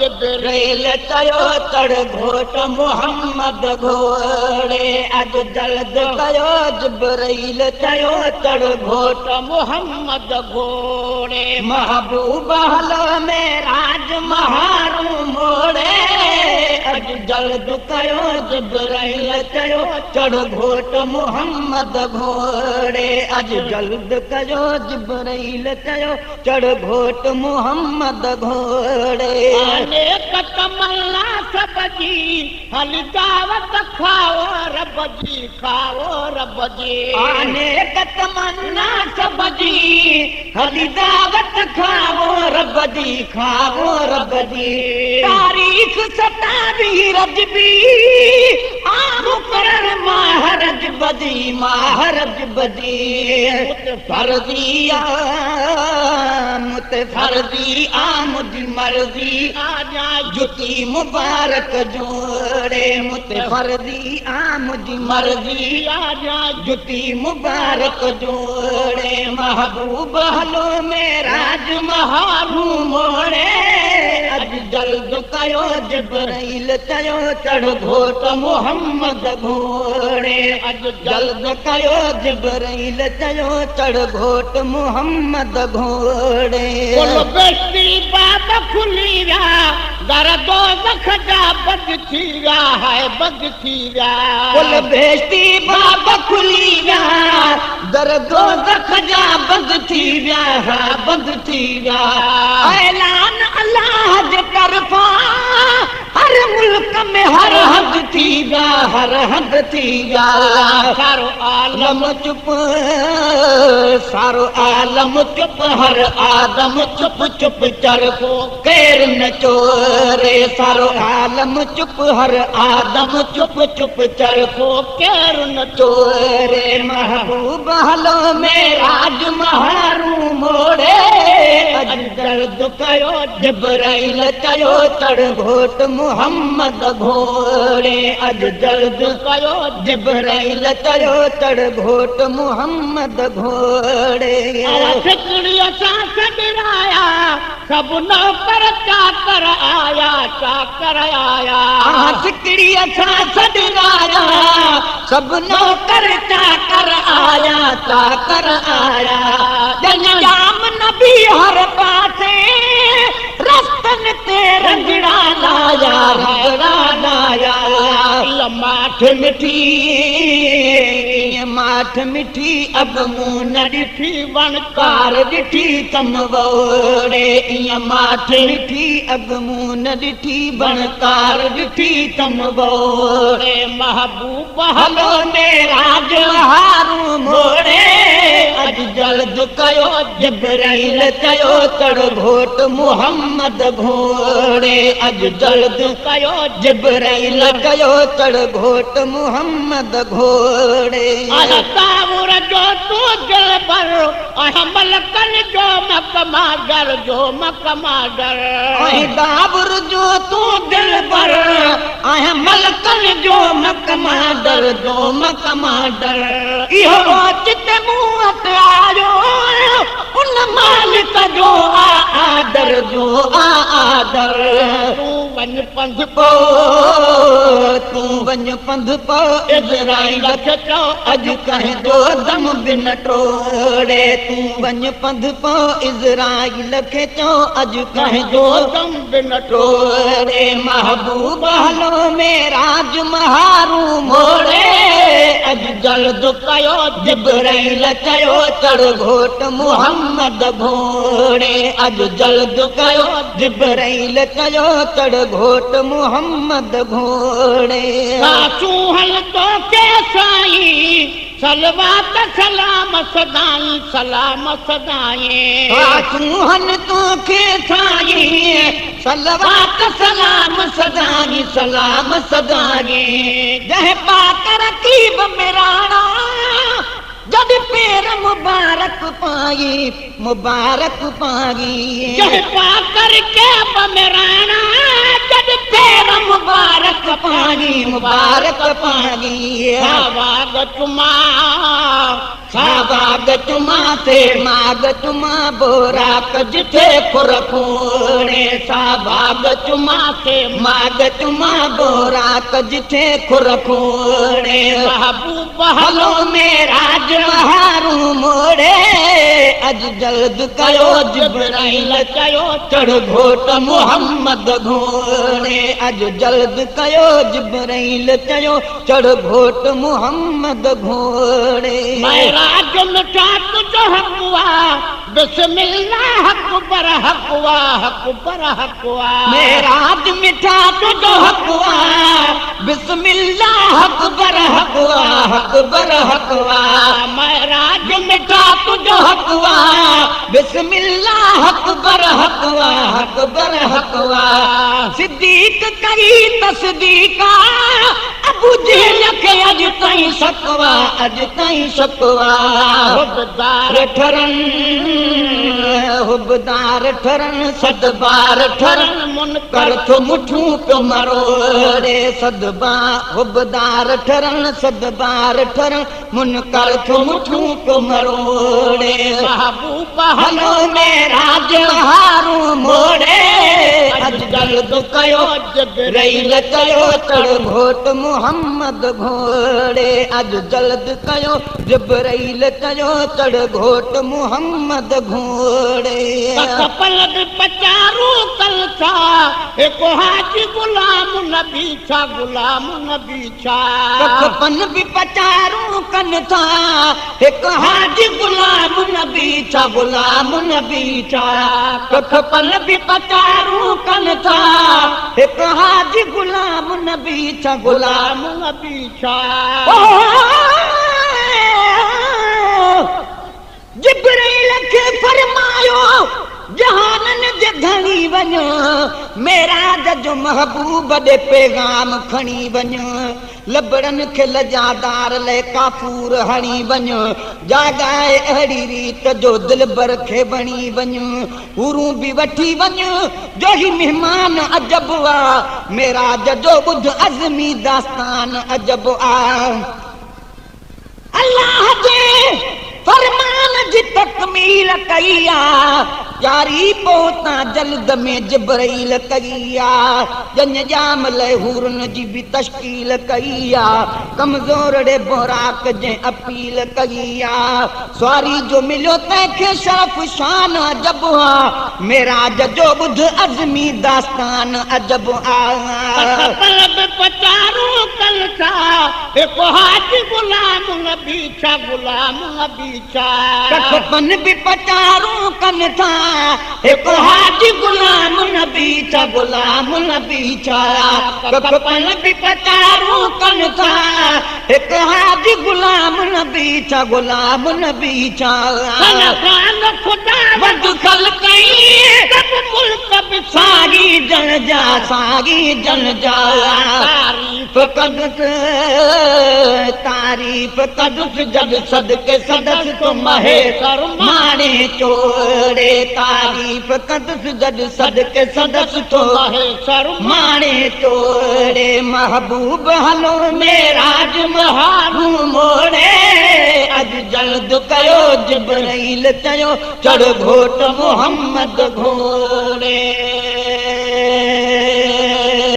जिब्राइल चयो चढ़ घोट मोहम्मद घोड़े अज जल्द कयो जिब्राइल चयो चढ़ घोट मोहम्मद घोड़े महबूब हलो मेराज महारू मोड़े अज जल्द कयो जिब्राइल चयो चढ़ घोट मोहम्मद घोड़े अज जल्द कयो जिब्राइल चयो चढ़ घोट मोहम्मद घोड़े अनेक तमन्ना सब जी हल दावत खाओ रब जी अनेक तमन्ना सब जी हल दावत खाओ रब जी तारीख सतावी रजबी आम करण महारज बदी फर्जिया फर्जी आमुद मर्जी आजा जुती मुबारक जोड़े मुते फर्जी आमुद मर्जी आजा जुती मुबारक जोड़े महबूब हलो मेराज महारू मोड़े अज जल्द कयो जिब्राइल चयो चढ़ घोट मोहम्मद घोड़े अज जल्द कयो जिब्राइल चयो चढ़ घोट मोहम्मद घोड़े बेटी बाप खुली विया दर दो दख जा बद थी विया है बद थी विया बेटी बाप खुली विया दर दो दख जा बद थी विया है बद थी विया ऐलान अल्लाह जे तरफा हर मुल्क में हर हद थी विया हर हद थी विया सारो आलम चुप हर आदम चुप चुप चरखो केर न चोरे सारो आलम चुप हर आदम चुप चुप चरखो केर न चोरे महबूब हलो मेराज महारू मोड़े अज दर्द कयो जिब्राइल चयो चढ़ घोट मोहम्मद घोड़े अज दर्द कयो जिब्राइल चयो चढ़ घोट मोहम्मद घोड़े सॾाया सब नौकर चाकर आया सिकड़ी असां सॾाया सब नौकर चाकर आया जाम नबी हर पासे रस्तन ते रंगड़ा लाया माठ मिठी अब मुंह न ॾिठी वणकार ॾिठी तम वोड़े ईअं माठ मिठी अब मुंह न ॾिठी वणकार ॾिठी तम वोड़े महबूब हलो मेराज हारू मोड़े अज जल्द कयो जिब्राइल चयो चढ़ घोट मोहम्मद घोड़े अज जल्द कयो जिब्राइल चयो चढ़ घोट मोहम्मद घोड़े तावुर जो तू दिल पर मलकन जो मकमागर दाबुर जो तू दिल पर मलकन जो मकमाडर इहो चित मुंह आयो उन मालिक जो आदर तू वञ पंध पो इज़राइल खे चओ अॼु कंहिंजो दम बि न टोड़े तू वञ पंध पो इज़राइल खे चओ अॼु कंहिंजो दम बि न टोड़े महबूब हलो मेराज महारू मोड़े अॼु जल्द कयो जिब्राइल चयो चढ़ घोट मोहम्मद घोड़े अॼु जल्द कयो जिब्राइल चयो चढ़ घोट मोहम्मद घोड़े चूहल तो के साईं सलवात सलाम सदाई चूहन तो के साईं सलवात सलाम सदाई जह पाक रकीब मेराणा जब पैर मुबारक पाई जह पाक रकीब मेराणा जब तेरा मुबारक पानी मुबारक पानी साबाग चुमा से माग चुमा बोरा कजथे खुरखोड़े साबाग चुमा से माग चुमा बोरा कजथे खुरखोड़े महबूब हलो मेरा जहारू मोड़े अज जल्द कयो जिब्राइल कयो चढ़ घोट मोहम्मद घोड़े अज जल्द कयो जिब्राइल कयो चढ़ घोट मोहम्मद घोड़े मेराज मिठा तुझो हकवा बिस्मिल्लाह अकबर हकवा अकबर हकवा मेराज मिठा तुझो हकवा बिस्मिल्लाह अकबर हकवा अकबर हकवा मेराज मिठा तुझो हकवा बिस्मिल्लाह अकबर हकवा अकबर हकवा सिद्दीक कई तस्दीका अबू जहल के अज ताईं शकवा अज ताईं शकवा हुबदार ठरन सदबार ठरन मुनकर थो मुठूं पियो मरोड़े सदबा हुबदार ठरन सदबार ठरन मुनकर थो मुठूं पियो मरोड़े महबूब हलो मेरा जहारू मोड़े अज जल्द कयो जिब्राइल कयो चढ़ घोट मोहम्मद घोड़े अज जल्द कयो जिब्राइल कयो चढ़ घोट मोहम्मद घोड़े पलक पचारू कल था एक हाजी गुलाम नबी छा गुलाम नबी छा कखपन भी पचारू कन था एक हाजी गुलाम नबी छा गुलाम नबी छा कखपन भी पचारू कन था एक हाजी गुलाम नबी छा गुलाम नबी छा जिब्राइल खे फरमायो जहानन जे घणी वञो मेराज जो महबूब ॾे पैगाम खणी वञो लबड़न खे लजादार ले काफूर हणी वञो जागाए अहिड़ी रीत जो दिलबर खे बणी वञो हूरूं बि वठी वञो जो ही मेहमान अजब आ मेराज जो ॿुध अज़मी दास्तान अजब आ अल्लाह जे फरमान जी तकमील कई आ जारी पहुता जल्द में जिब्राइल कई आ जन जाम लहूरन जी भी तश्कील कई आ कमजोर ॾे बोराक जे अपील कई आ सवारी जो मिलियो तंहिंखे शरफ शान अजब आ मेराज जो ॿुध अज़मी दास्तान अजब आ पचारू कल था एक हाजी गुलाम नबी छा गुलाम नबी कखपन भी पचारू कन था एक हाजी गुलाम नबी छा गुलाम नबी छा कखपन भी पचारू कन था एक हाजी गुलाम नबी छा गुलाम नबी छा खुदा वद खल कई सब मुल्क भी सागी जन जा तारीफ कदस जग सदके सदस तो महेश्वर माने चोड़े तारीफ कदस जग सदके सदस तो महेश्वर माने चोड़े महबूब हलो मेराज महारू मोड़े अज जल्द कयो जिब्राइल कयो चढ़ घोट मोहम्मद घोड़े